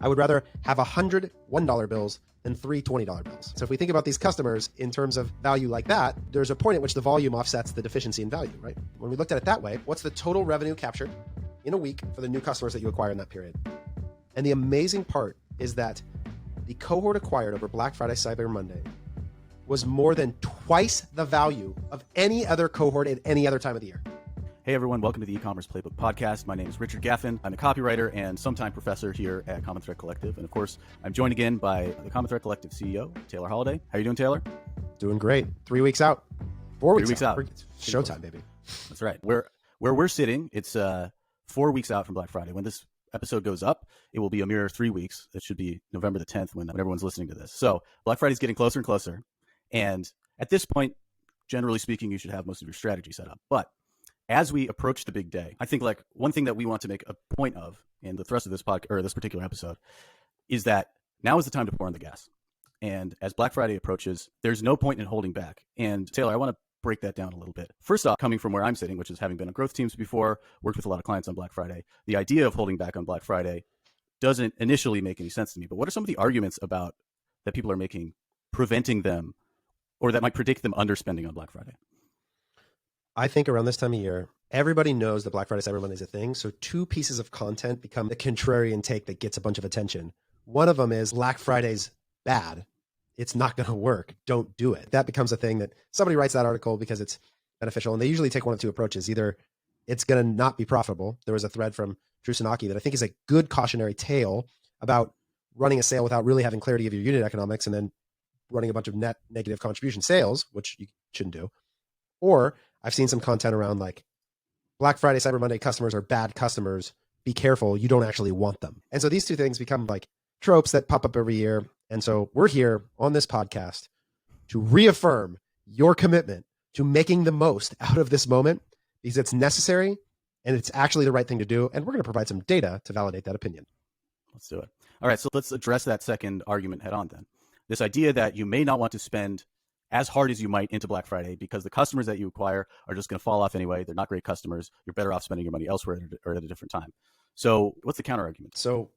I would rather have 100 $1 bills than 3 $20 bills. So if we think about these customers in terms of value like that, there's a point at which the volume offsets the deficiency in value, right? When we looked at it that way, what's the total revenue captured in a week for the new customers that you acquire in that period? And the amazing part is that the cohort acquired over Black Friday, Cyber Monday was more than twice the value of any other cohort at any other time of the year. Hey everyone, welcome to the Ecommerce Playbook Podcast. My name is Richard Gaffin. I'm a copywriter and sometime professor here at Common Thread Collective. And of course, I'm joined again by the Common Thread Collective CEO, Taylor Holiday. How are you doing, Taylor? Doing great. 3 weeks out. 4 weeks, 3 weeks out. Showtime, baby. That's right. Where we're sitting, it's 4 weeks out from Black Friday. When this episode goes up, it will be a mere 3 weeks. It should be November the 10th when everyone's listening to this. So Black Friday is getting closer and closer. And at this point, generally speaking, you should have most of your strategy set up. But as we approach the big day, I think like one thing that we want to make a point of in the thrust of this podcast or this particular episode is that now is the time to pour on the gas. And as Black Friday approaches, there's no point in holding back. And Taylor, I want to break that down a little bit. First off, coming from where I'm sitting, which is having been on growth teams before, worked with a lot of clients on Black Friday, the idea of holding back on Black Friday doesn't initially make any sense to me. But what are some of the arguments about that people are making preventing them or that might predict them underspending on Black Friday? I think around this time of year, everybody knows that Black Friday, Cyber Monday is a thing. So 2 pieces of content become the contrarian take that gets a bunch of attention. One of them is Black Friday's bad. It's not going to work. Don't do it. That becomes a thing that somebody writes that article because it's beneficial. And they usually take one of 2 approaches. Either it's going to not be profitable. There was a thread from Drew Sanaki that I think is a good cautionary tale about running a sale without really having clarity of your unit economics and then running a bunch of net negative contribution sales, which you shouldn't do. Or I've seen some content around like Black Friday, Cyber Monday customers are bad customers. Be careful. You don't actually want them. And so these 2 things become like tropes that pop up every year. And so we're here on this podcast to reaffirm your commitment to making the most out of this moment because it's necessary and it's actually the right thing to do. And we're going to provide some data to validate that opinion. Let's do it. All right. So let's address that second argument head on then. This idea that you may not want to spend as hard as you might into Black Friday because the customers that you acquire are just going to fall off anyway. They're not great customers. You're better off spending your money elsewhere or at a different time. So what's the counter argument? So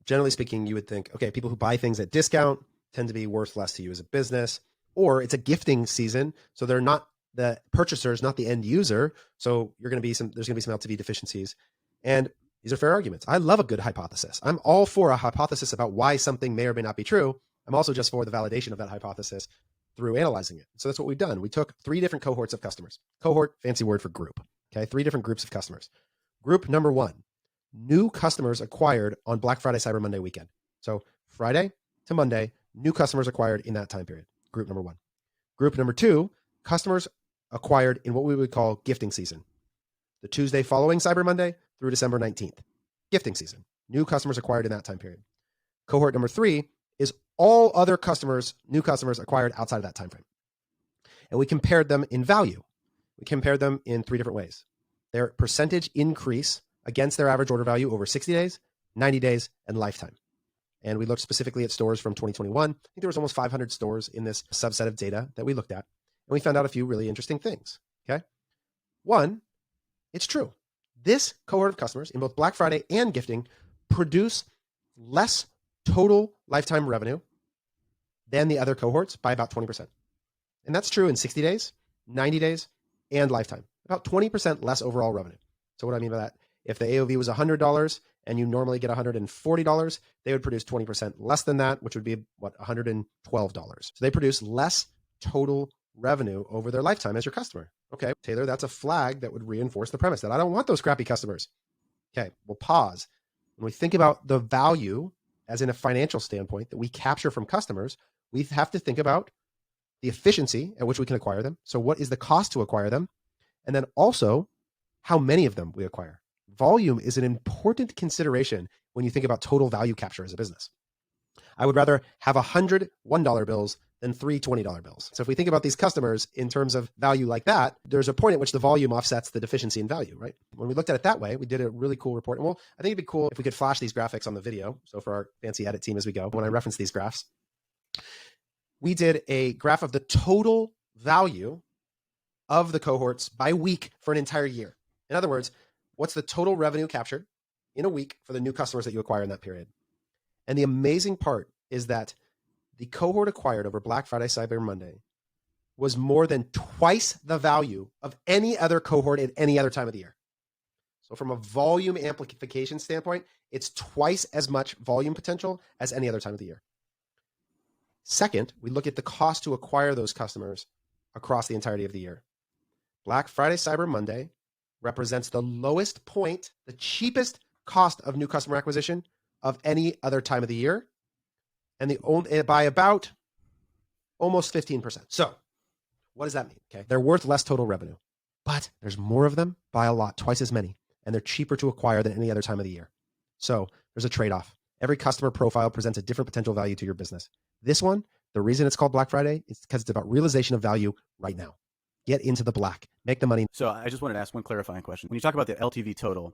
generally speaking, you would think, okay, people who buy things at discount tend to be worth less to you as a business, or it's a gifting season. So they're not the purchasers, not the end user. So there's going to be some LTV deficiencies. And these are fair arguments. I love a good hypothesis. I'm all for a hypothesis about why something may or may not be true. I'm also just for the validation of that hypothesis through analyzing it. So that's what we've done. We took 3 different cohorts of customers. Cohort, fancy word for group. Okay, 3 different groups of customers. Group number 1, new customers acquired on Black Friday, Cyber Monday weekend. So Friday to Monday, new customers acquired in that time period. Group number 1. Group number 2, customers acquired in what we would call gifting season. The Tuesday following Cyber Monday through December 19th. Gifting season. New customers acquired in that time period. Cohort number 3 is all other customers, new customers acquired outside of that time frame. And we compared them in value. We compared them in 3 different ways. Their percentage increase against their average order value over 60 days, 90 days, and lifetime. And we looked specifically at stores from 2021. I think there was almost 500 stores in this subset of data that we looked at. And we found out a few really interesting things. Okay. 1, it's true. This cohort of customers in both Black Friday and gifting produce less total lifetime revenue than the other cohorts by about 20%. And that's true in 60 days, 90 days, and lifetime. About 20% less overall revenue. So what I mean by that, if the AOV was $100 and you normally get $140, they would produce 20% less than that, which would be $112. So they produce less total revenue over their lifetime as your customer. Okay, Taylor, that's a flag that would reinforce the premise that I don't want those crappy customers. Okay, we'll pause. When we think about the value as in a financial standpoint that we capture from customers, we have to think about the efficiency at which we can acquire them. So what is the cost to acquire them? And then also how many of them we acquire. Volume is an important consideration when you think about total value capture as a business. I would rather have 100 $1 bills than 3 $20 bills. So if we think about these customers in terms of value like that, there's a point at which the volume offsets the deficiency in value, right? When we looked at it that way, we did a really cool report. And well, I think it'd be cool if we could flash these graphics on the video. So for our fancy edit team as we go, when I reference these graphs, we did a graph of the total value of the cohorts by week for an entire year. In other words, what's the total revenue captured in a week for the new customers that you acquire in that period? And the amazing part is that the cohort acquired over Black Friday, Cyber Monday was more than twice the value of any other cohort at any other time of the year. So from a volume amplification standpoint, it's twice as much volume potential as any other time of the year. Second, we look at the cost to acquire those customers across the entirety of the year. Black Friday, Cyber Monday represents the lowest point, the cheapest cost of new customer acquisition of any other time of the year, and by about almost 15%. So what does that mean? Okay, they're worth less total revenue, but there's more of them by a lot, twice as many, and they're cheaper to acquire than any other time of the year. So there's a trade-off. Every customer profile presents a different potential value to your business. This one, the reason it's called Black Friday is because it's about realization of value right now. Get into the black, make the money. So I just wanted to ask one clarifying question. When you talk about the LTV total,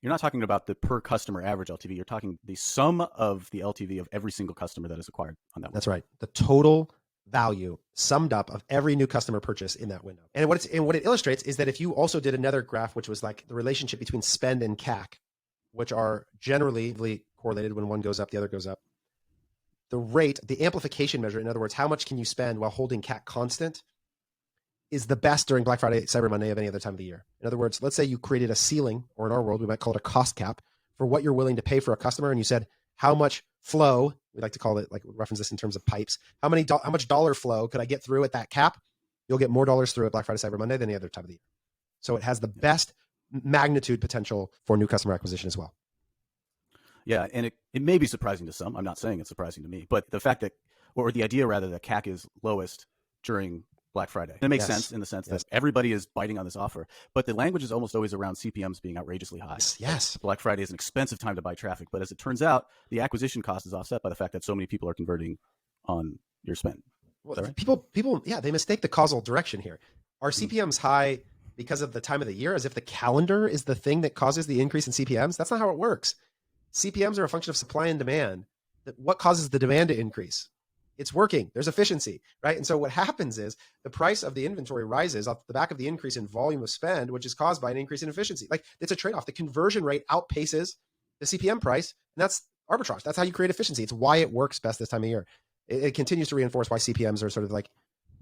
you're not talking about the per customer average LTV. You're talking the sum of the LTV of every single customer that is acquired on that window. That's right. The total value summed up of every new customer purchase in that window. And what it illustrates is that if you also did another graph, which was like the relationship between spend and CAC, which are generally correlated, when one goes up, the other goes up. The rate, the amplification measure, in other words, how much can you spend while holding CAC constant, is the best during Black Friday, Cyber Monday of any other time of the year. In other words, let's say you created a ceiling, or in our world, we might call it a cost cap, for what you're willing to pay for a customer. And you said, how much flow, we like to call it, like reference this in terms of pipes, how much dollar flow could I get through at that cap? You'll get more dollars through at Black Friday, Cyber Monday than any other time of the year. So it has the best magnitude potential for new customer acquisition as well. Yeah, and it may be surprising to some. I'm not saying it's surprising to me, but the fact that, or the idea rather, that CAC is lowest during Black Friday. It makes sense in the sense that everybody is biting on this offer, but the language is almost always around CPMs being outrageously high. Yes. Black Friday is an expensive time to buy traffic, but as it turns out, the acquisition cost is offset by the fact that so many people are converting on your spend. Well, right? People, they mistake the causal direction here. Are CPMs high because of the time of the year, as if the calendar is the thing that causes the increase in CPMs? That's not how it works. CPMs are a function of supply and demand. What causes the demand to increase? It's working. There's efficiency, right? And so what happens is the price of the inventory rises off the back of the increase in volume of spend, which is caused by an increase in efficiency. Like, it's a trade-off. The conversion rate outpaces the CPM price, and that's arbitrage. That's how you create efficiency. It's why it works best this time of year. It continues to reinforce why CPMs are sort of like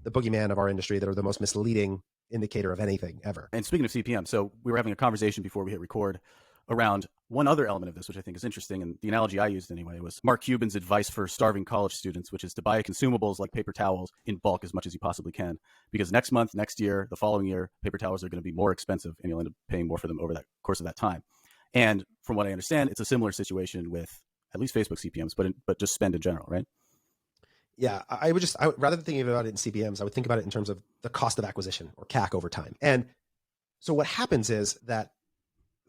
the boogeyman of our industry, that are the most misleading indicator of anything ever. And speaking of CPM, so we were having a conversation before we hit record around one other element of this, which I think is interesting. And the analogy I used anyway was Mark Cuban's advice for starving college students, which is to buy consumables like paper towels in bulk as much as you possibly can. Because next month, next year, the following year, paper towels are going to be more expensive and you'll end up paying more for them over that course of that time. And from what I understand, it's a similar situation with at least Facebook CPMs, but just spend in general, right? Yeah, I would rather than thinking about it in CPMs, I would think about it in terms of the cost of acquisition, or CAC, over time. And so what happens is that,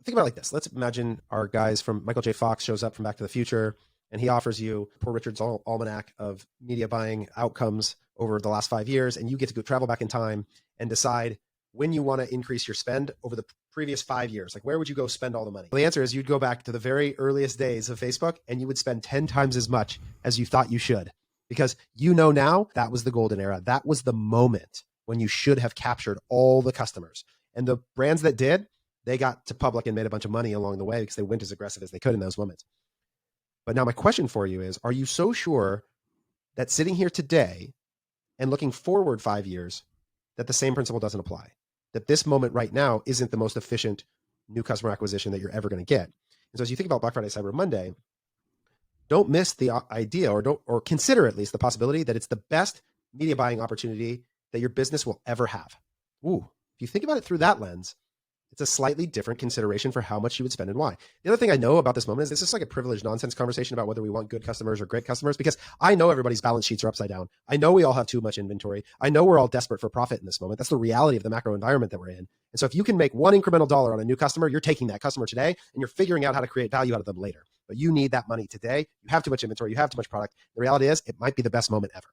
think about it like this. Let's imagine our guys from Michael J. Fox shows up from Back to the Future, and he offers you Poor Richard's almanac of media buying outcomes over the last 5 years, and you get to go travel back in time and decide when you want to increase your spend over the previous 5 years. Like, where would you go spend all the money? Well, the answer is you'd go back to the very earliest days of Facebook, and you would spend 10 times as much as you thought you should. Because now that was the golden era. That was the moment when you should have captured all the customers. And the brands that did, they got to public and made a bunch of money along the way because they went as aggressive as they could in those moments. But now my question for you is, are you so sure that sitting here today and looking forward 5 years, that the same principle doesn't apply? That this moment right now isn't the most efficient new customer acquisition that you're ever going to get? And so as you think about Black Friday, Cyber Monday, don't miss the idea, or consider at least the possibility that it's the best media buying opportunity that your business will ever have. Ooh, if you think about it through that lens, it's a slightly different consideration for how much you would spend and why. The other thing I know about this moment is this is like a privileged nonsense conversation about whether we want good customers or great customers, because I know everybody's balance sheets are upside down. I know we all have too much inventory. I know we're all desperate for profit in this moment. That's the reality of the macro environment that we're in. And so if you can make one incremental dollar on a new customer, you're taking that customer today and you're figuring out how to create value out of them later. But you need that money today. You have too much inventory. You have too much product. The reality is it might be the best moment ever.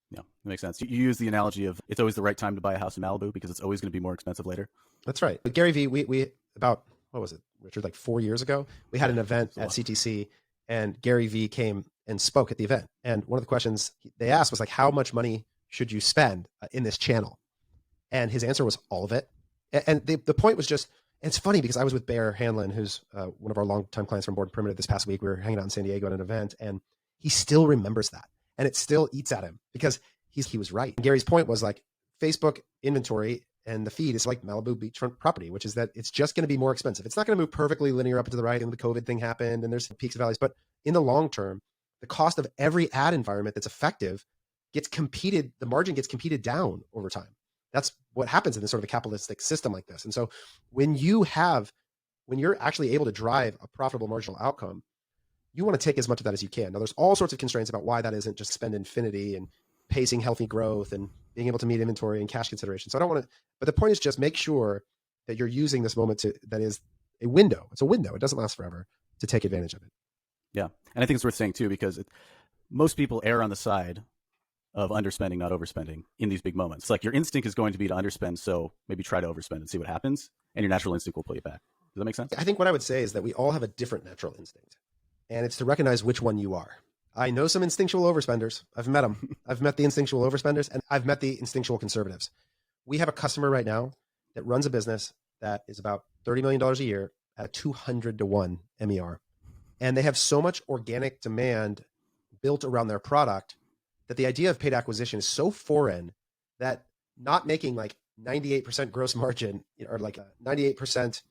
Yeah, that makes sense. You use the analogy of it's always the right time to buy a house in Malibu because it's always going to be more expensive later. That's right. But Gary Vee, we about, what was it, Richard, like 4 years ago, we had an event at CTC, and Gary Vee came and spoke at the event. And one of the questions they asked was like, how much money should you spend in this channel? And his answer was all of it. And the point was just, And it's funny because I was with Bear Hanlon, who's one of our longtime clients from Board Primitive this past week. We were hanging out in San Diego at an event, and he still remembers that. And it still eats at him because he was right. And Gary's point was like Facebook inventory and the feed is like Malibu beachfront property, which is that it's just going to be more expensive. It's not going to move perfectly linear up and to the right, and the COVID thing happened, and there's peaks and valleys. But in the long term, the cost of every ad environment that's effective gets competed, the margin gets competed down over time. That's what happens in this sort of a capitalistic system like this. And so when you're actually able to drive a profitable marginal outcome, you want to take as much of that as you can. Now, there's all sorts of constraints about why that isn't just spend infinity and pacing healthy growth and being able to meet inventory and cash consideration. So I don't want to, but the point is just make sure that you're using this moment that is a window. It's a window. It doesn't last forever, to take advantage of it. Yeah. And I think it's worth saying too, because most people err on the side of underspending, not overspending in these big moments. It's like your instinct is going to be to underspend. So maybe try to overspend and see what happens. And your natural instinct will pull you back. Does that make sense? I think what I would say is that we all have a different natural instinct, and it's to recognize which one you are. I know some instinctual overspenders. I've met them. I've met the instinctual overspenders, and I've met the instinctual conservatives. We have a customer right now that runs a business that is about $30 million a year at a 200 to 1 MER. And they have so much organic demand built around their product that the idea of paid acquisition is so foreign that not making like 98% gross margin, or like 98%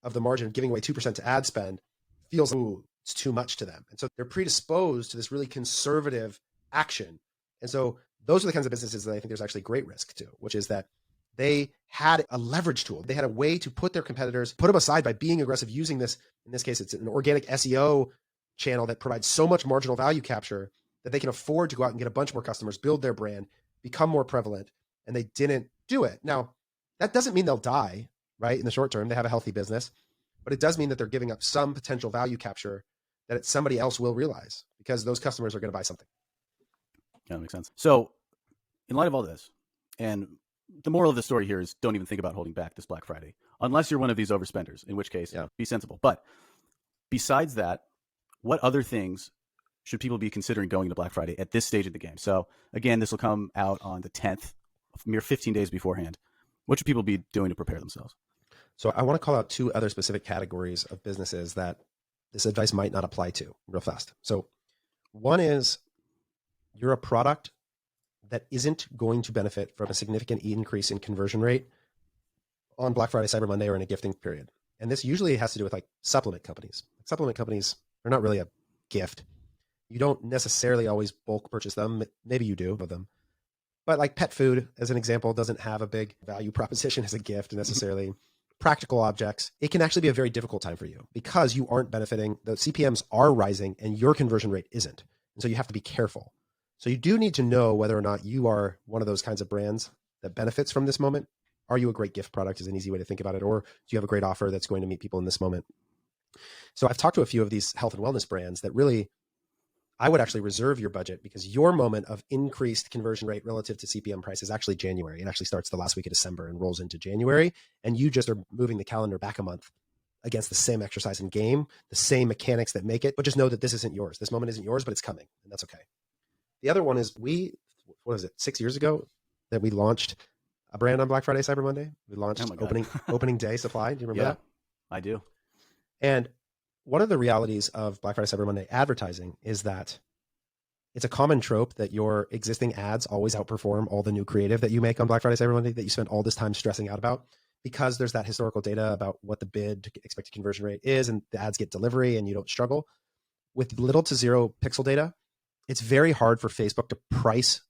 of the margin, giving away 2% to ad spend, feels, ooh, it's too much to them. And so they're predisposed to this really conservative action. And so those are the kinds of businesses that I think there's actually great risk to, which is that they had a leverage tool. They had a way to put their competitors, put them aside by being aggressive, using this. In this case, it's an organic SEO channel that provides so much marginal value capture that they can afford to go out and get a bunch more customers, build their brand, become more prevalent, and they didn't do it. Now, that doesn't mean they'll die, right? In the short term, they have a healthy business, but it does mean that they're giving up some potential value capture that somebody else will realize because those customers are going to buy something. Yeah, that makes sense. So in light of all this, and the moral of the story here is don't even think about holding back this Black Friday, unless you're one of these overspenders, in which case, be sensible. But besides that, what other things should people be considering going to Black Friday at this stage of the game? So again, this will come out on the 10th, mere 15 days beforehand. What should people be doing to prepare themselves? So I want to call out two other specific categories of businesses that this advice might not apply to real fast. So one is you're a product that isn't going to benefit from a significant increase in conversion rate on Black Friday, Cyber Monday, or in a gifting period. And this usually has to do with like supplement companies. Supplement companies are not really a gift. You don't necessarily always bulk purchase them. Maybe you do of them. But like pet food, as an example, doesn't have a big value proposition as a gift necessarily. Practical objects, it can actually be a very difficult time for you because you aren't benefiting. The CPMs are rising and your conversion rate isn't. And so you have to be careful. So you do need to know whether or not you are one of those kinds of brands that benefits from this moment. Are you a great gift product is an easy way to think about it. Or do you have a great offer that's going to meet people in this moment? So I've talked to a few of these health and wellness brands that really, I would actually reserve your budget because your moment of increased conversion rate relative to CPM price is actually January. It actually starts the last week of December and rolls into January. And you just are moving the calendar back a month against the same exercise and game, the same mechanics that make it, but just know that this isn't yours. This moment isn't yours, but it's coming, and that's okay. The other one is what is it, 6 years ago that we launched a brand on Black Friday, Cyber Monday? We launched opening day supply. Do you remember that? I do. And one of the realities of Black Friday, Cyber Monday advertising is that it's a common trope that your existing ads always outperform all the new creative that you make on Black Friday, Cyber Monday that you spend all this time stressing out about because there's that historical data about what the bid expected conversion rate is and the ads get delivery and you don't struggle. With little to zero pixel data, it's very hard for Facebook to price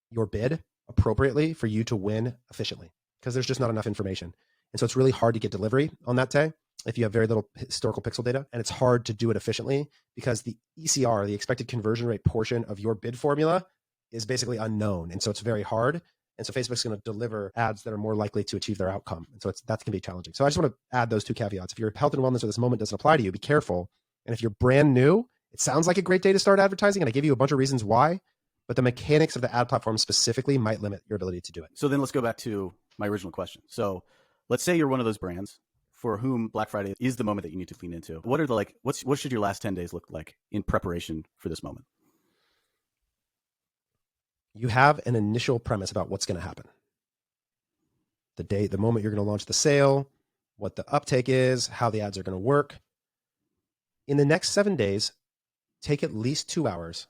your bid appropriately for you to win efficiently because there's just not enough information. And so it's really hard to get delivery on that day if you have very little historical pixel data, and it's hard to do it efficiently because the ECR, the expected conversion rate portion of your bid formula, is basically unknown. And so it's very hard. And so Facebook's going to deliver ads that are more likely to achieve their outcome. And so that's going to be challenging. So I just want to add those two caveats. If your health and wellness or this moment doesn't apply to you, be careful. And if you're brand new, it sounds like a great day to start advertising. And I gave you a bunch of reasons why, but the mechanics of the ad platform specifically might limit your ability to do it. So then let's go back to my original question. So let's say you're one of those brands for whom Black Friday is the moment that you need to lean into. What are the what should your last 10 days look like in preparation for this moment? You have an initial premise about what's going to happen. The moment you're going to launch the sale, what the uptake is, how the ads are going to work. In the next 7 days, take at least 2 hours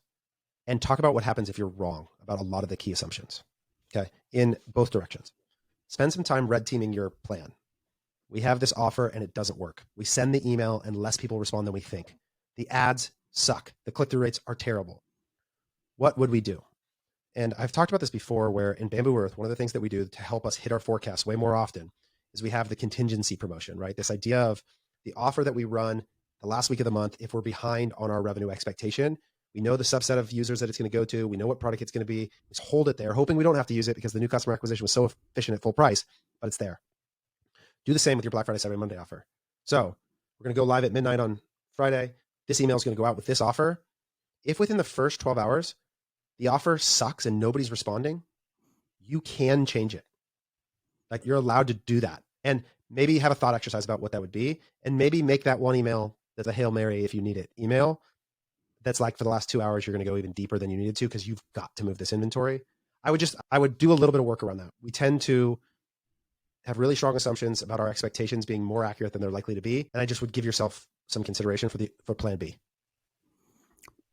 and talk about what happens if you're wrong about a lot of the key assumptions. Okay. In both directions. Spend some time red teaming your plan. We have this offer and it doesn't work. We send the email and less people respond than we think. The ads suck. The click-through rates are terrible. What would we do? And I've talked about this before, where in Bamboo Earth, one of the things that we do to help us hit our forecasts way more often is we have the contingency promotion, right? This idea of the offer that we run the last week of the month. If we're behind on our revenue expectation, we know the subset of users that it's going to go to. We know what product it's going to be. Just hold it there, hoping we don't have to use it because the new customer acquisition was so efficient at full price, but it's there. Do the same with your Black Friday, Cyber Monday offer. So we're going to go live at midnight on Friday. This email is going to go out with this offer. If within the first 12 hours, the offer sucks and nobody's responding, you can change it. Like, you're allowed to do that. And maybe have a thought exercise about what that would be. And maybe make that one email that's a Hail Mary if you need it email. That's like, for the last 2 hours, you're going to go even deeper than you needed to because you've got to move this inventory. I would do a little bit of work around that. We tend to have really strong assumptions about our expectations being more accurate than they're likely to be. And I just would give yourself some consideration for plan B.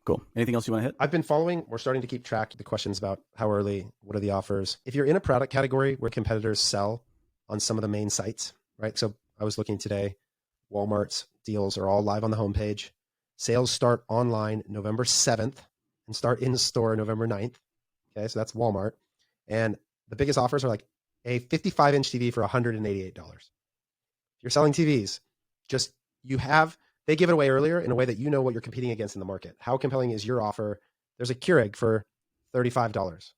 Cool. Anything else you want to hit? I've been following, we're starting to keep track of the questions about how early, what are the offers. If you're in a product category where competitors sell on some of the main sites, right? So I was looking today, Walmart's deals are all live on the homepage. Sales start online November 7th and start in store November 9th. Okay, so that's Walmart. And the biggest offers are like a 55-inch TV for $188. If you're selling TVs, they give it away earlier in a way that you know what you're competing against in the market. How compelling is your offer? There's a Keurig for $35.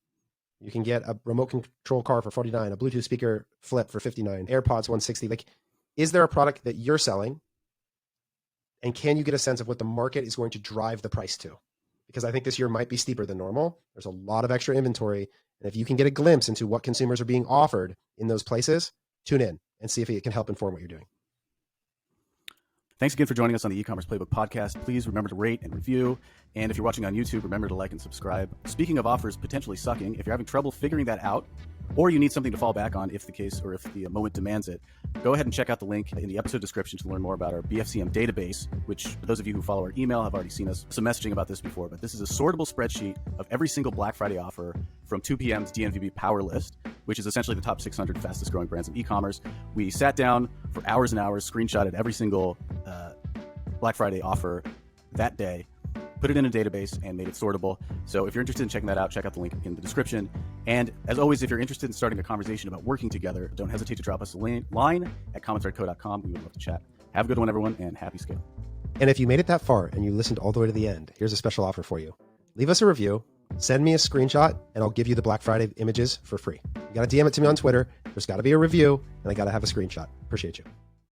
You can get a remote control car for $49, a Bluetooth speaker flip for $59, AirPods $160. Like, is there a product that you're selling? And can you get a sense of what the market is going to drive the price to? Because I think this year might be steeper than normal. There's a lot of extra inventory. And if you can get a glimpse into what consumers are being offered in those places, tune in and see if it can help inform what you're doing. Thanks again for joining us on the E-commerce Playbook podcast. Please remember to rate and review. And if you're watching on YouTube, remember to like and subscribe. Speaking of offers potentially sucking, if you're having trouble figuring that out, or you need something to fall back on if the case or if the moment demands it, go ahead and check out the link in the episode description to learn more about our BFCM database, which, for those of you who follow our email, have already seen us some messaging about this before. But this is a sortable spreadsheet of every single Black Friday offer from 2PM's DNVB Power List, which is essentially the top 600 fastest growing brands in e-commerce. We sat down for hours and hours, screenshotted every single Black Friday offer that day, put it in a database, and made it sortable. So if you're interested in checking that out, check out the link in the description. And as always, if you're interested in starting a conversation about working together, don't hesitate to drop us a line at commentthreadco.com. We would love to chat. Have a good one, everyone, and happy scaling. And if you made it that far and you listened all the way to the end, here's a special offer for you. Leave us a review, send me a screenshot, and I'll give you the Black Friday images for free. You got to DM it to me on Twitter. There's got to be a review, and I got to have a screenshot. Appreciate you.